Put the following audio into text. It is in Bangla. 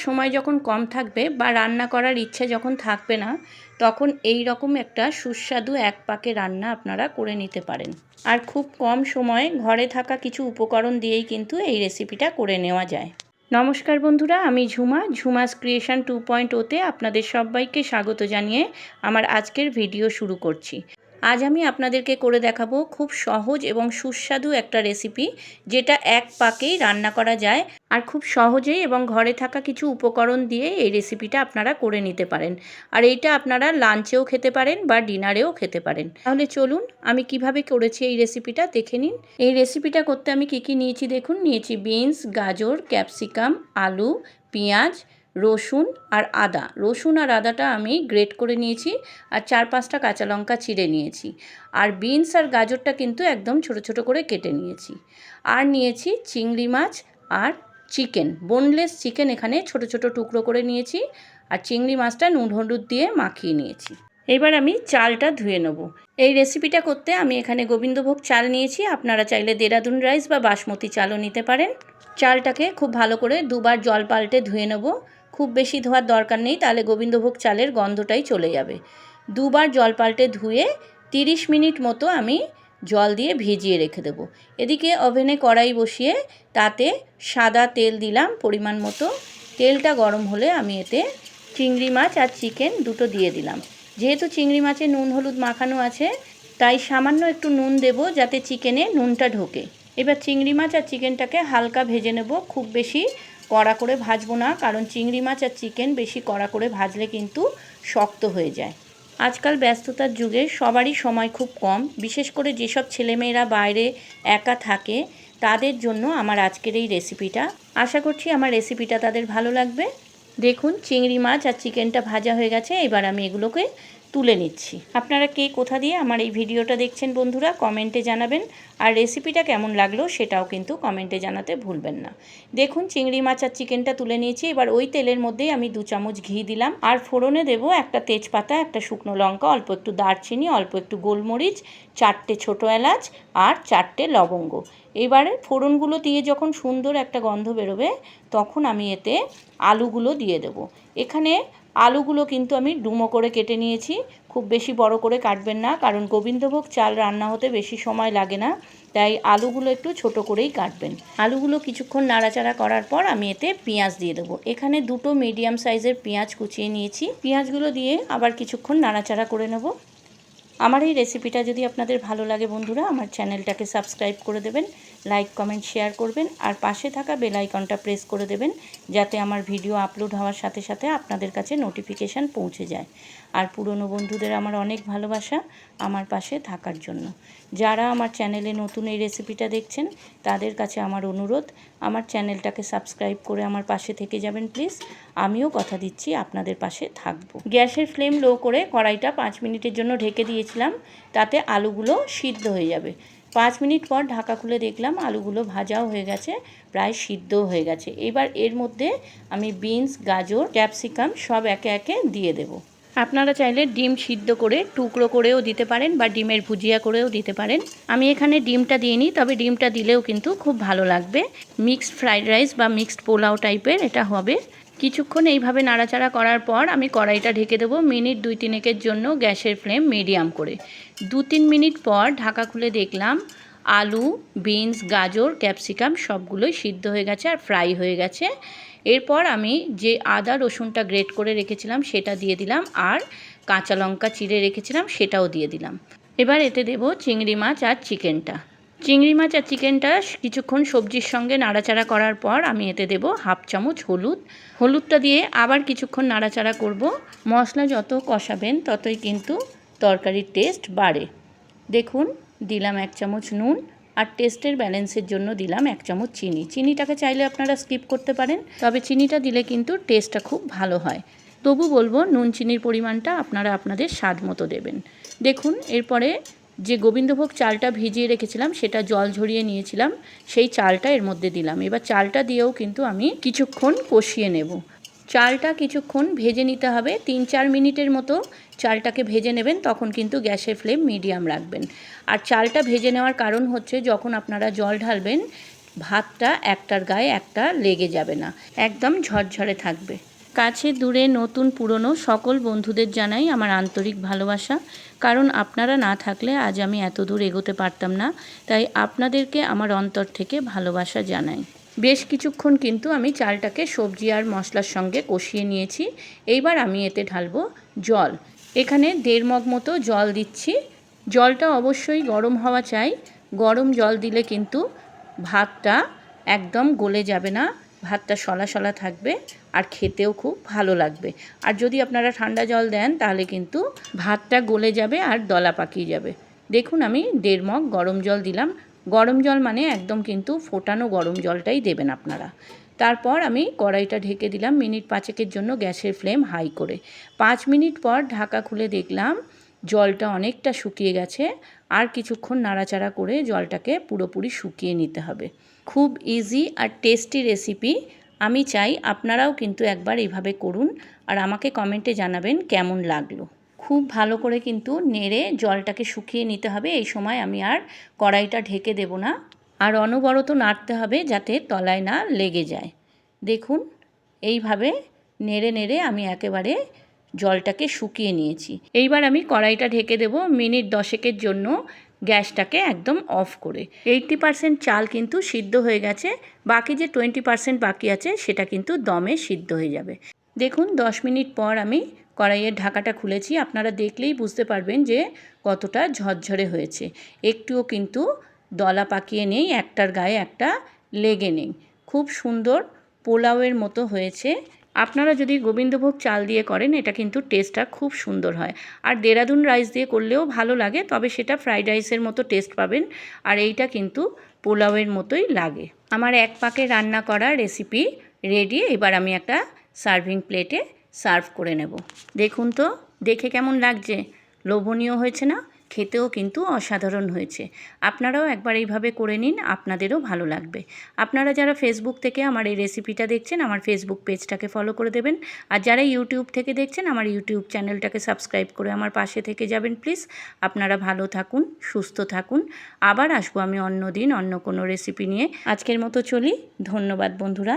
সময় যখন কম থাকবে বা রান্না করার ইচ্ছে যখন থাকবে না, তখন এই রকম একটা সুস্বাদু এক পাকে রান্না আপনারা করে নিতে পারেন। আর খুব কম সময়ে ঘরে থাকা কিছু উপকরণ দিয়েই কিন্তু এই রেসিপিটা করে নেওয়া যায়। নমস্কার বন্ধুরা, আমি ঝুমাস ক্রিয়েশন 2.0তে আপনাদের সবাইকে স্বাগত জানিয়ে আমার আজকের ভিডিও শুরু করছি। আজ আমি আপনাদেরকে করে দেখাবো খুব সহজ এবং সুস্বাদু একটা রেসিপি, যেটা এক পাকেই রান্না করা যায় আর খুব সহজেই এবং ঘরে থাকা কিছু উপকরণ দিয়ে এই রেসিপিটা আপনারা করে নিতে পারেন। আর এইটা আপনারা লাঞ্চেও খেতে পারেন বা ডিনারেও খেতে পারেন। তাহলে চলুন আমি কিভাবে করেছি এই রেসিপিটা দেখে নিন। এই রেসিপিটা করতে আমি কি নিয়েছি দেখুন। নিয়েছি বিনস, গাজর, ক্যাপসিকাম, আলু, পেঁয়াজ, রসুন আর আদা। রসুন আর আদাটা আমি গ্রেট করে নিয়েছি আর 4-5টা কাঁচা লঙ্কা চিড়ে নিয়েছি। আর বিনস আর গাজরটা কিন্তু একদম ছোট ছোট করে কেটে নিয়েছি। আর নিয়েছি চিংড়ি মাছ আর চিকেন, বোনলেস চিকেন এখানে ছোট ছোট টুকরো করে নিয়েছি। আর চিংড়ি মাছটা নুন হলুদ দিয়ে মাখিয়ে নিয়েছি। এবার আমি চালটা ধুয়ে নেব। এই রেসিপিটা করতে আমি এখানে গোবিন্দভোগ চাল নিয়েছি। আপনারা চাইলে দেরাদুন রাইস বা বাসমতি চালও নিতে পারেন। চালটাকে খুব ভালো করে দুবার জল পাল্টে ধুয়ে নেব। খুব বেশি ধোয়ার দরকার নেই, তাহলে গোবিন্দভোগ চালের গন্ধটাই চলে যাবে। দুবার জল পাল্টে ধুয়ে 30 মিনিট মতো আমি জল দিয়ে ভিজিয়ে রেখে দেবো। এদিকে ওভেনে কড়াই বসিয়ে তাতে সাদা তেল দিলাম পরিমাণ মতো। তেলটা গরম হলে আমি এতে চিংড়ি মাছ আর চিকেন দুটো দিয়ে দিলাম। যেহেতু চিংড়ি মাছে নুন হলুদ মাখানো আছে, তাই সামান্য একটু নুন দেব যাতে চিকেনে নুনটা ঢোকে। এবার চিংড়ি মাছ আর চিকেনটাকে হালকা ভেজে নেব, খুব বেশি কড়া করে ভাজবো না, কারণ চিংড়ি মাছ আর চিকেন বেশি কড়া করে ভাজলে কিন্তু শক্ত হয়ে যায়। আজকাল ব্যস্ততার যুগে সবারই সময় খুব কম, বিশেষ করে যেসব ছেলেমেয়েরা বাইরে একা থাকে তাদের জন্য আমার আজকের এই রেসিপিটা। আশা করছি আমার রেসিপিটা তাদের ভালো লাগবে। দেখুন চিংড়ি মাছ আর চিকেনটা ভাজা হয়ে গেছে। এবার আমি এগুলোকে তুলে নিচ্ছি। আপনারা কে কোথা দিয়ে আমার এই ভিডিওটা দেখছেন বন্ধুরা, কমেন্টে জানাবেন। আর রেসিপিটা কেমন লাগলো সেটাও কিন্তু কমেন্টে জানাতে ভুলবেন না। দেখুন চিংড়ি মাছ আর চিকেনটা তুলে নিয়েছি। এবার ওই তেলের মধ্যেই আমি 2 চামচ ঘি দিলাম। আর ফোড়নে দেব একটা তেজপাতা, একটা শুকনো লঙ্কা, অল্প একটু দারচিনি, অল্প একটু গোলমরিচ, 4টে ছোটো এলাচ আর 4টে লবঙ্গ। এবারে ফোড়নগুলো দিয়ে যখন সুন্দর একটা গন্ধ বেরোবে, তখন আমি এতে আলুগুলো দিয়ে দেব। এখানে আলুগুলো কিন্তু আমি ডুমো করে কেটে নিয়েছি। খুব বেশি বড় করে কাটবেন না, কারণ গোবিন্দভোগ চাল রান্না হতে বেশি সময় লাগে না, তাই আলুগুলো একটু ছোট করেই কাটবেন। আলুগুলো কিছুক্ষণ নাড়াচাড়া করার পর আমি এতে পেঁয়াজ দিয়ে দেবো। এখানে 2টো মিডিয়াম সাইজের পেঁয়াজ কুচিয়ে নিয়েছি। পেঁয়াজগুলো দিয়ে আবার কিছুক্ষণ নাড়াচাড়া করে নেব। আমার এই রেসিপিটা যদি আপনাদের ভালো লাগে বন্ধুরা, আমার চ্যানেলটাকে সাবস্ক্রাইব করে দেবেন, লাইক কমেন্ট শেয়ার করবেন আর পাশে থাকা বেল আইকনটা প্রেস করে দেবেন, যাতে আমার ভিডিও আপলোড হওয়ার সাথে সাথে আপনাদের কাছে নোটিফিকেশান পৌঁছে যায়। আর পুরনো বন্ধুদের আমার অনেক ভালোবাসা আমার পাশে থাকার জন্য। যারা আমার চ্যানেলে নতুন এই রেসিপিটা দেখছেন তাদের কাছে আমার অনুরোধ, আমার চ্যানেলটাকে সাবস্ক্রাইব করে আমার পাশে থেকে যাবেন প্লিজ। আমিও কথা দিচ্ছি আপনাদের পাশে থাকব। গ্যাসের ফ্লেম লো করে কড়াইটা 5 মিনিটের জন্য ঢেকে দিয়েছিলাম, তাতে আলুগুলো সিদ্ধ হয়ে যাবে। 5 মিনিট পর ঢাকা খুলে দেখলাম আলুগুলো ভাজাও হয়ে গেছে, প্রায় সিদ্ধও হয়ে গেছে। এবার এর মধ্যে আমি বিনস, গাজর, ক্যাপসিকাম সব একে একে দিয়ে দেব। আপনারা চাইলে ডিম সিদ্ধ করে টুকরো করেও দিতে পারেন বা ডিমের ভুজিয়া করেও দিতে পারেন। আমি এখানে ডিমটা দিইনি, তবে ডিমটা দিলেও কিন্তু খুব ভালো লাগবে। মিক্সড ফ্রাইড রাইস বা মিক্সড পোলাও টাইপের এটা হবে। কিছুক্ষণ এইভাবে নাড়াচাড়া করার পর আমি কড়াইটা ঢেকে দেবো মিনিট 2-3 জন্য, গ্যাসের ফ্লেম মিডিয়াম করে। 2-3 মিনিট পর ঢাকা খুলে দেখলাম আলু, বিনস, গাজর, ক্যাপসিকাম সবগুলোই সিদ্ধ হয়ে গেছে আর ফ্রাই হয়ে গেছে। এরপর আমি যে আদা রসুনটা গ্রেট করে রেখেছিলাম সেটা দিয়ে দিলাম, আর কাঁচা লঙ্কা চিড়ে রেখেছিলাম সেটাও দিয়ে দিলাম। এবার এতে দেব চিংড়ি মাছ আর চিকেনটা। চিংড়ি মাছ আর চিকেনটা কিছুক্ষণ সবজির সঙ্গে নাড়াচাড়া করার পর আমি এতে দেব 1/2 চামচ হলুদ। হলুদটা দিয়ে আবার কিছুক্ষণ নাড়াচাড়া করব। মশলা যত কষাবেন ততই কিন্তু তরকারির টেস্ট বাড়ে। দেখুন দিলাম 1 চামচ নুন, আর টেস্টের ব্যালেন্সের জন্য দিলাম 1 চামচ চিনি। চিনিটাকে চাইলে আপনারা স্কিপ করতে পারেন, তবে চিনিটা দিলে কিন্তু টেস্টটা খুব ভালো হয়। তবু বলবো নুন চিনির পরিমাণটা আপনারা আপনাদের স্বাদ মতো দেবেন। দেখুন এরপরে যে গোবিন্দভোগ চালটা ভিজিয়ে রেখেছিলাম সেটা জল ঝরিয়ে নিয়েছিলাম, সেই চালটা এর মধ্যে দিলাম। এবার চালটা দিয়েও কিন্তু আমি কিছুক্ষণ কষিয়ে নেব। চালটা কিছুক্ষণ ভেজে নিতে হবে, 3-4 মিনিটের মতো চালটাকে ভেজে নেবেন, তখন কিন্তু গ্যাসের ফ্লেম মিডিয়াম রাখবেন। আর চালটা ভেজে নেওয়ার কারণ হচ্ছে যখন আপনারা জল ঢালবেন ভাতটা একটার গায়ে একটা লেগে যাবে না, একদম ঝরঝরে থাকবে। কাছে দূরে নতুন পুরনো সকল বন্ধুদের জানাই আমার আন্তরিক ভালোবাসা, কারণ আপনারা না থাকলে আজ আমি এত দূর এগোতে পারতাম না। তাই আপনাদেরকে আমার অন্তর থেকে ভালোবাসা জানাই। বেশ কিছুক্ষণ কিন্তু আমি চালটাকে সবজি আর মশলার সঙ্গে কষিয়ে নিয়েছি। এইবার আমি এতে ঢালবো জল। এখানে 1.5 মগ মতো জল দিচ্ছি। জলটা অবশ্যই গরম হওয়া চাই। গরম জল দিলে কিন্তু ভাতটা একদম গলে যাবে না, ভাতটা শলা শলা থাকবে আর খেতেও খুব ভালো লাগবে। আর যদি আপনারা ঠান্ডা জল দেন তাহলে কিন্তু ভাতটা গলে যাবে আর দলা পাকিয়ে যাবে। দেখুন আমি 1.5 মগ গরম জল দিলাম। গরম জল মানে একদম কিন্তু ফোটানো গরম জলটাই দেবেন আপনারা। তারপর আমি কড়াইটা ঢেকে দিলাম মিনিট 5 জন্য গ্যাসের ফ্লেম হাই করে। 5 মিনিট পর ঢাকা খুলে দেখলাম জলটা অনেকটা শুকিয়ে গেছে। আর কিছুক্ষণ নাড়াচাড়া করে জলটাকে পুরোপুরি শুকিয়ে নিতে হবে। খুব ইজি আর টেস্টি রেসিপি। আমি চাই আপনারাও কিন্তু একবার এইভাবে করুন আর আমাকে কমেন্টে জানাবেন কেমন লাগলো। খুব ভালো করে কিন্তু নেড়ে জলটাকে শুকিয়ে নিতে হবে। এই সময় আমি আর কড়াইটা ঢেকে দেব না, আর অনবরত নাড়তে হবে যাতে তলায় না লেগে যায়। দেখুন এইভাবে নেড়ে নেড়ে আমি একেবারে জলটাকে শুকিয়ে নিয়েছি। এইবার আমি কড়াইটা ঢেকে দেব মিনিট 10 জন্য, গ্যাসটাকে একদম অফ করে। 80% চাল কিন্তু সিদ্ধ হয়ে গেছে, বাকি যে 20% বাকি আছে সেটা কিন্তু দমে সিদ্ধ হয়ে যাবে। দেখুন 10 মিনিট পর আমি কড়াইয়ের ঢাকাটা খুলেছি। আপনারা দেখলেই বুঝতে পারবেন যে কতটা ঝরঝরে হয়েছে। একটুও কিন্তু দলা পাকিয়ে নেই, একটার গায়ে একটা লেগে নেই। খুব সুন্দর পোলাওয়ের মতো হয়েছে। আপনারা যদি গোবিন্দভোগ চাল দিয়ে করেন এটা কিন্তু টেস্টটা খুব সুন্দর হয়। আর দেরাদুন রাইস দিয়ে করলেও ভালো লাগে, তবে সেটা ফ্রাইড রাইসের মতো টেস্ট পাবেন। আর এইটা কিন্তু পোলাওয়ের মতোই লাগে। আমার 1 পাকে রান্না করা রেসিপি রেডি। এবার আমি একটা সার্ভিং প্লেটে সার্ভ করে নেব। দেখুন তো দেখে কেমন লাগছে, লোভনীয় হয়েছে না? খেতেও কিন্তু অসাধারণ হয়েছে। আপনারাও একবার এইভাবে করে নিন, আপনাদেরও ভালো লাগবে। আপনারা যারা ফেসবুক থেকে আমার এই রেসিপিটা দেখছেন আমার ফেসবুক পেজটাকে ফলো করে দেবেন, আর যারা ইউটিউব থেকে দেখছেন আমার ইউটিউব চ্যানেলটাকে সাবস্ক্রাইব করে আমার পাশে থেকে যাবেন প্লিজ। আপনারা ভালো থাকুন, সুস্থ থাকুন। আবার আসবো আমি অন্য দিন অন্য কোনো রেসিপি নিয়ে। আজকের মতো চলি। ধন্যবাদ বন্ধুরা।